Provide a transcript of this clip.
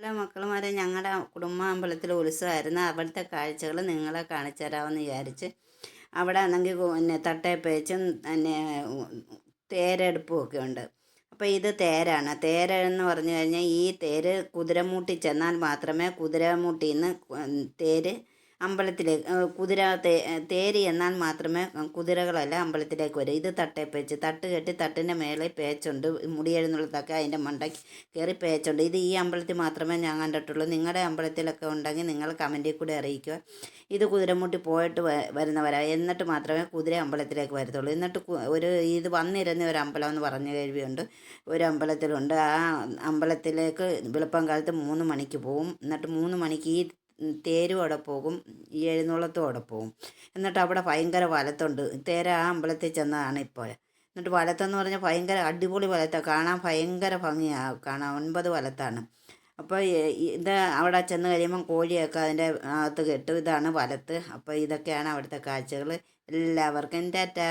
Hello മക്കളുമാരെ, ഞങ്ങളുടെ കുടുംബാമ്പലത്തിൽ ഉത്സവമായിരുന്നു. അവിടുത്തെ കാഴ്ചകൾ നിങ്ങളെ കാണിച്ചു തരാമെന്ന് വിചാരിച്ച്. അവിടെ ആണെങ്കിൽ പിന്നെ തട്ടേപ്പേച്ചും പിന്നെ തേരെടുപ്പും ഒക്കെ ഉണ്ട്. അപ്പോൾ ഇത് തേരാണ്. തേരെന്ന് പറഞ്ഞു കഴിഞ്ഞാൽ ഈ തേര് കുതിരമൂട്ടി ചെന്നാൽ മാത്രമേ കുതിരമൂട്ടിയിൽ നിന്ന് തേര് അമ്പലത്തിലേക്ക് തേര് എന്നാൽ മാത്രമേ കുതിരകളെല്ലാം അമ്പലത്തിലേക്ക് വരും. ഇത് തട്ടേപ്പേച്ച്, തട്ട് കെട്ടി തട്ടിൻ്റെ മേളിൽ പേച്ചുണ്ട്. മുടിയെഴുന്നള്ളത്തൊക്കെ അതിൻ്റെ മണ്ടയ്ക്ക് കയറി പേച്ചുണ്ട്. ഇത് ഈ അമ്പലത്തിൽ മാത്രമേ ഞാൻ കണ്ടിട്ടുള്ളൂ. നിങ്ങളുടെ അമ്പലത്തിലൊക്കെ ഉണ്ടെങ്കിൽ നിങ്ങൾ കമൻറ്റിൽ കൂടെ അറിയിക്കുക. ഇത് കുതിരമുട്ടി പോയിട്ട് വരുന്നവരാണ്. എന്നിട്ട് മാത്രമേ കുതിര അമ്പലത്തിലേക്ക് വരത്തുള്ളൂ. എന്നിട്ട് ഇത് വന്നിരുന്ന ഒരു അമ്പലം എന്ന് പറഞ്ഞ കേൾവിയുണ്ട്. ഒരു അമ്പലത്തിലുണ്ട്. ആ അമ്പലത്തിലേക്ക് വെളുപ്പം കാലത്ത് 3 മണിക്ക് പോവും. എന്നിട്ട് 3 മണിക്ക് ഈ തേരും അവിടെ പോകും, ഈ എഴുന്നള്ളത്തും അവിടെ പോകും. എന്നിട്ട് അവിടെ ഭയങ്കര വലത്തുണ്ട്. തേര ആ അമ്പലത്തിൽ ചെന്നതാണ് ഇപ്പോൾ. എന്നിട്ട് വലത്തെന്ന് പറഞ്ഞാൽ ഭയങ്കര അടിപൊളി വലത്താണ്, കാണാൻ ഭയങ്കര ഭംഗിയാണ്, കാണാൻ 9 വലത്താണ്. അപ്പോൾ ഇത് അവിടെ ചെന്ന് കഴിയുമ്പം കോഴിയൊക്കെ അതിൻ്റെ അകത്ത് കെട്ടും. ഇതാണ് വലത്ത്. അപ്പോൾ ഇതൊക്കെയാണ് അവിടുത്തെ കാഴ്ചകൾ. എല്ലാവർക്കും ടാറ്റാ.